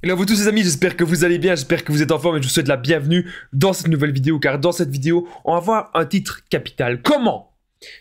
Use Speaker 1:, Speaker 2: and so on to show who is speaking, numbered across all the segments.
Speaker 1: Hello à vous tous les amis, j'espère que vous allez bien, j'espère que vous êtes en forme et je vous souhaite la bienvenue dans cette nouvelle vidéo car dans cette vidéo, on va voir un titre capital. Comment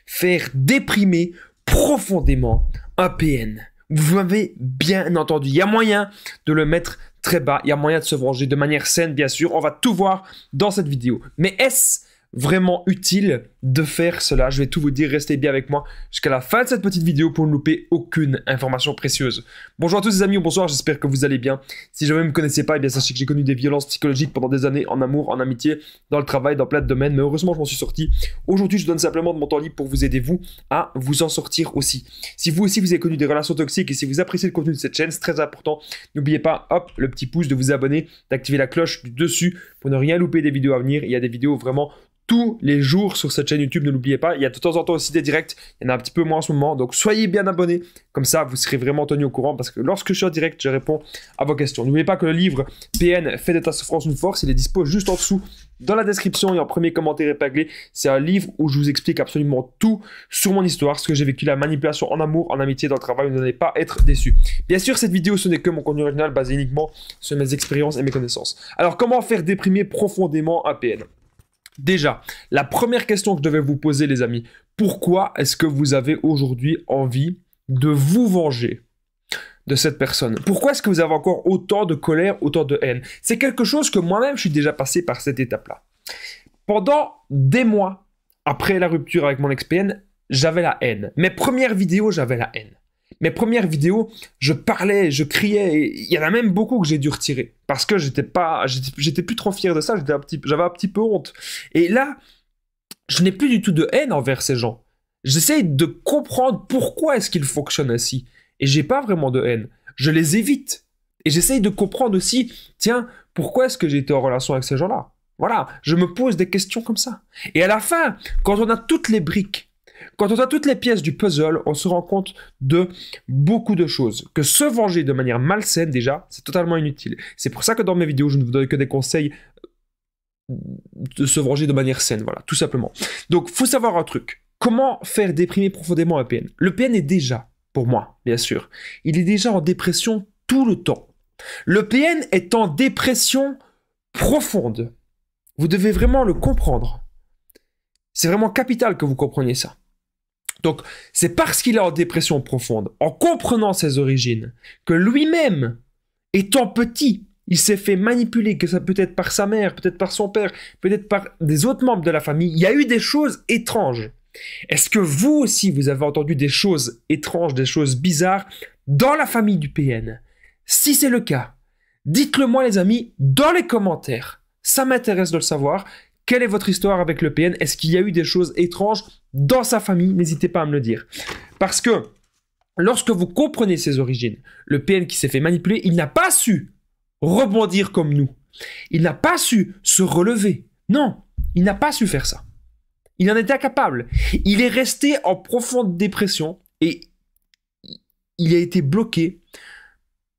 Speaker 1: faire déprimer profondément un PN? Vous m'avez bien entendu, il y a moyen de le mettre très bas, il y a moyen de se venger de manière saine bien sûr, on va tout voir dans cette vidéo. Mais est-ce vraiment utile de faire cela? Je vais tout vous dire, restez bien avec moi jusqu'à la fin de cette petite vidéo pour ne louper aucune information précieuse. Bonjour à tous les amis, ou bonsoir, j'espère que vous allez bien. Si jamais vous ne me connaissez pas, eh bien sachez que j'ai connu des violences psychologiques pendant des années en amour, en amitié, dans le travail, dans plein de domaines, mais heureusement je m'en suis sorti. Aujourd'hui je donne simplement de mon temps libre pour vous aider vous à vous en sortir aussi. Si vous aussi vous avez connu des relations toxiques et si vous appréciez le contenu de cette chaîne, c'est très important, n'oubliez pas, hop, le petit pouce, de vous abonner, d'activer la cloche du dessus pour ne rien louper des vidéos à venir. Il y a des vidéos vraiment tous les jours sur cette chaîne YouTube, ne l'oubliez pas. Il y a de temps en temps aussi des directs, il y en a un petit peu moins en ce moment, donc soyez bien abonnés, comme ça vous serez vraiment tenu au courant, parce que lorsque je suis en direct, je réponds à vos questions. N'oubliez pas que le livre PN fait de ta souffrance une force, il est dispo juste en dessous dans la description et en premier commentaire épinglé. C'est un livre où je vous explique absolument tout sur mon histoire, ce que j'ai vécu, la manipulation en amour, en amitié, dans le travail. Vous n'allez pas être déçus. Bien sûr, cette vidéo, ce n'est que mon contenu original basé uniquement sur mes expériences et mes connaissances. Alors, comment faire déprimer profondément un PN? Déjà, la première question que je devais vous poser, les amis, pourquoi est-ce que vous avez aujourd'hui envie de vous venger de cette personne? Pourquoi est-ce que vous avez encore autant de colère, autant de haine? C'est quelque chose que moi-même, je suis déjà passé par cette étape-là. Pendant des mois, après la rupture avec mon ex-PN, j'avais la haine. Mes premières vidéos, j'avais la haine. Mes premières vidéos, je parlais, je criais, et il y en a même beaucoup que j'ai dû retirer. Parce que j'étais plus trop fier de ça, j'avais un petit peu honte. Et là, je n'ai plus du tout de haine envers ces gens. J'essaye de comprendre pourquoi est-ce qu'ils fonctionnent ainsi. Et j'ai pas vraiment de haine. Je les évite. Et j'essaye de comprendre aussi, tiens, pourquoi est-ce que j'ai été en relation avec ces gens-là? Voilà, je me pose des questions comme ça. Et à la fin, quand on a toutes les briques, quand on a toutes les pièces du puzzle, on se rend compte de beaucoup de choses. Que se venger de manière malsaine, déjà, c'est totalement inutile. C'est pour ça que dans mes vidéos, je ne vous donne que des conseils de se venger de manière saine, voilà, tout simplement. Donc, faut savoir un truc. Comment faire déprimer profondément un PN? Le PN est déjà, pour moi, bien sûr, il est déjà en dépression tout le temps. Le PN est en dépression profonde. Vous devez vraiment le comprendre. C'est vraiment capital que vous compreniez ça. Donc, c'est parce qu'il est en dépression profonde, en comprenant ses origines, que lui-même, étant petit, il s'est fait manipuler, que ça peut être par sa mère, peut-être par son père, peut-être par des autres membres de la famille. Il y a eu des choses étranges. Est-ce que vous aussi, vous avez entendu des choses étranges, des choses bizarres dans la famille du PN? Si c'est le cas, dites-le moi les amis, dans les commentaires. Ça m'intéresse de le savoir. Quelle est votre histoire avec le PN? Est-ce qu'il y a eu des choses étranges dans sa famille? N'hésitez pas à me le dire. Parce que lorsque vous comprenez ses origines, le PN qui s'est fait manipuler, il n'a pas su rebondir comme nous. Il n'a pas su se relever. Non, il n'a pas su faire ça. Il en était incapable. Il est resté en profonde dépression et il a été bloqué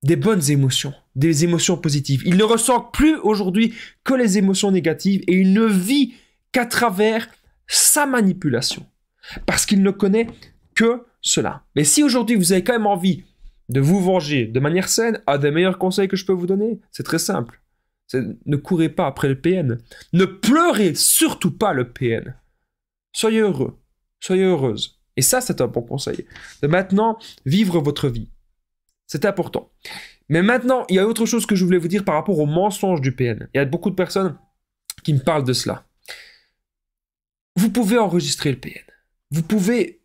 Speaker 1: des bonnes émotions, des émotions positives. Il ne ressent plus aujourd'hui que les émotions négatives et il ne vit qu'à travers sa manipulation. Parce qu'il ne connaît que cela. Mais si aujourd'hui vous avez quand même envie de vous venger de manière saine, un des meilleurs conseils que je peux vous donner, c'est très simple. Ne courez pas après le PN. Ne pleurez surtout pas le PN. Soyez heureux, soyez heureuse. Et ça, c'est un bon conseil. De maintenant, vivre votre vie. C'est important. Mais maintenant, il y a autre chose que je voulais vous dire par rapport au mensonge du PN. Il y a beaucoup de personnes qui me parlent de cela. Vous pouvez enregistrer le PN. Vous pouvez,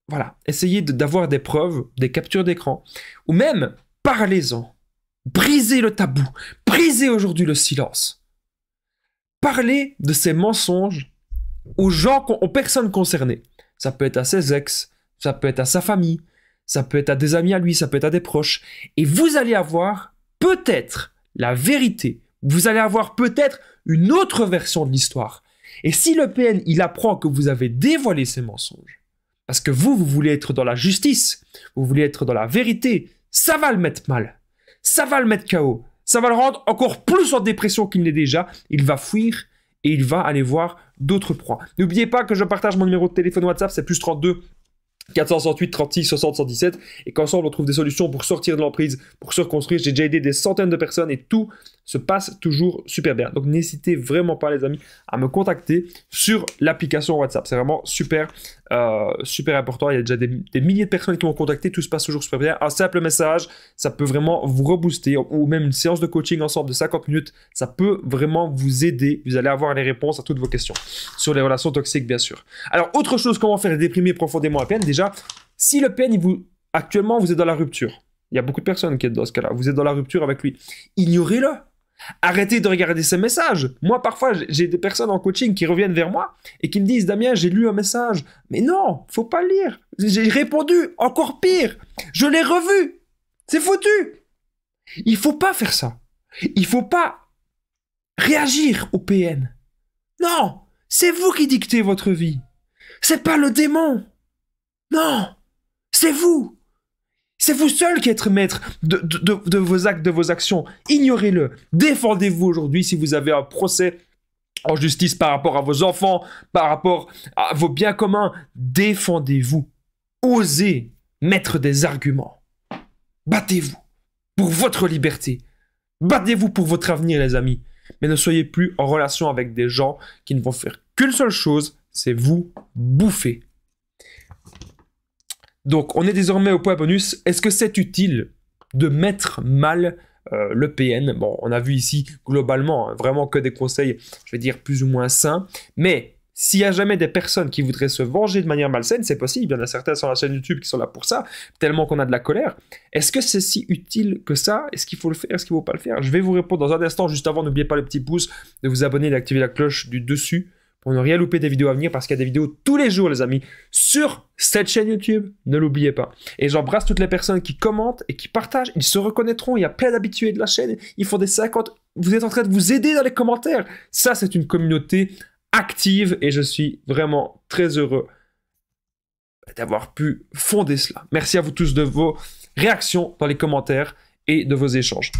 Speaker 1: voilà, essayer d'avoir des preuves, des captures d'écran, ou même parlez-en. Brisez le tabou. Brisez aujourd'hui le silence. Parlez de ces mensonges aux gens, aux personnes concernées. Ça peut être à ses ex, ça peut être à sa famille, ça peut être à des amis à lui, ça peut être à des proches. Et vous allez avoir peut-être la vérité. Vous allez avoir peut-être une autre version de l'histoire. Et si le PN, il apprend que vous avez dévoilé ces mensonges, parce que vous voulez être dans la justice, vous voulez être dans la vérité, ça va le mettre mal. Ça va le mettre KO. Ça va le rendre encore plus en dépression qu'il n'est déjà. Il va fuir et il va aller voir d'autres proies. N'oubliez pas que je partage mon numéro de téléphone WhatsApp, c'est +32 468, 36, 60, 117, et qu'ensemble on trouve des solutions pour sortir de l'emprise, pour se reconstruire. J'ai déjà aidé des centaines de personnes et tout se passe toujours super bien. Donc n'hésitez vraiment pas les amis à me contacter sur l'application WhatsApp. C'est vraiment super, super important. Il y a déjà des milliers de personnes qui m'ont contacté, tout se passe toujours super bien. Un simple message, ça peut vraiment vous rebooster, ou même une séance de coaching ensemble de 50 minutes, ça peut vraiment vous aider. Vous allez avoir les réponses à toutes vos questions sur les relations toxiques bien sûr. Alors autre chose, comment faire déprimer profondément un PN. Déjà, si le PN, actuellement vous êtes dans la rupture, il y a beaucoup de personnes qui sont dans ce cas-là, vous êtes dans la rupture avec lui, ignorez-le. Arrêtez de regarder ces messages. Moi, parfois, j'ai des personnes en coaching qui reviennent vers moi et qui me disent « Damien, j'ai lu un message. » Mais non, faut pas le lire. J'ai répondu, encore pire. Je l'ai revu. C'est foutu. Il faut pas faire ça. Il faut pas réagir au PN. Non, c'est vous qui dictez votre vie. C'est pas le démon. Non, c'est vous. C'est vous seul qui êtes maître de vos actes, de vos actions. Ignorez-le. Défendez-vous aujourd'hui si vous avez un procès en justice par rapport à vos enfants, par rapport à vos biens communs. Défendez-vous. Osez mettre des arguments. Battez-vous pour votre liberté. Battez-vous pour votre avenir, les amis. Mais ne soyez plus en relation avec des gens qui ne vont faire qu'une seule chose, c'est vous bouffer. Donc, on est désormais au point bonus. Est-ce que c'est utile de mettre mal le PN? Bon, on a vu ici, globalement, vraiment que des conseils, je vais dire, plus ou moins sains. Mais s'il y a jamais des personnes qui voudraient se venger de manière malsaine, c'est possible. Il y en a certains sur la chaîne YouTube qui sont là pour ça, tellement qu'on a de la colère. Est-ce que c'est si utile que ça? Est-ce qu'il faut le faire? Est-ce qu'il ne faut pas le faire? Je vais vous répondre dans un instant. Juste avant, n'oubliez pas le petit pouce, de vous abonner et d'activer la cloche du dessus, pour ne rien louper des vidéos à venir, parce qu'il y a des vidéos tous les jours, les amis, sur cette chaîne YouTube. Ne l'oubliez pas. Et j'embrasse toutes les personnes qui commentent et qui partagent. Ils se reconnaîtront. Il y a plein d'habitués de la chaîne. Ils font des 50. Vous êtes en train de vous aider dans les commentaires. Ça, c'est une communauté active et je suis vraiment très heureux d'avoir pu fonder cela. Merci à vous tous de vos réactions dans les commentaires et de vos échanges.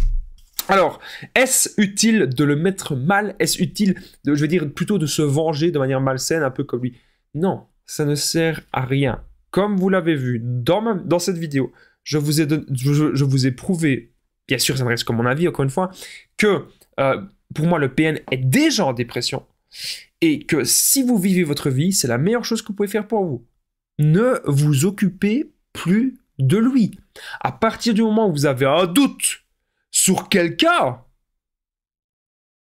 Speaker 1: Alors, est-ce utile de le mettre mal? Est-ce utile, je veux dire, plutôt de se venger de manière malsaine, un peu comme lui? Non, ça ne sert à rien. Comme vous l'avez vu dans cette vidéo, je vous ai prouvé, bien sûr, ça me reste comme mon avis, encore une fois, que pour moi, le PN est déjà en dépression et que si vous vivez votre vie, c'est la meilleure chose que vous pouvez faire pour vous. Ne vous occupez plus de lui. À partir du moment où vous avez un doute sur quelqu'un,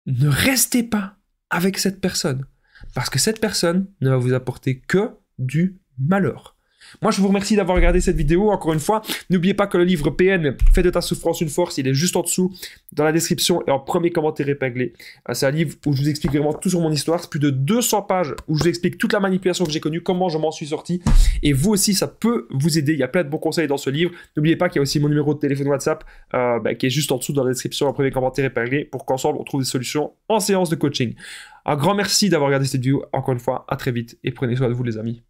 Speaker 1: ne restez pas avec cette personne. Parce que cette personne ne va vous apporter que du malheur. Moi, je vous remercie d'avoir regardé cette vidéo. Encore une fois, n'oubliez pas que le livre PN, Fais de ta souffrance une force, il est juste en dessous, dans la description et en premier commentaire épinglé. C'est un livre où je vous explique vraiment tout sur mon histoire. C'est plus de 200 pages où je vous explique toute la manipulation que j'ai connue, comment je m'en suis sorti. Et vous aussi, ça peut vous aider. Il y a plein de bons conseils dans ce livre. N'oubliez pas qu'il y a aussi mon numéro de téléphone WhatsApp qui est juste en dessous dans la description, en premier commentaire épinglé, pour qu'ensemble, on trouve des solutions en séance de coaching. Un grand merci d'avoir regardé cette vidéo. Encore une fois, à très vite et prenez soin de vous, les amis.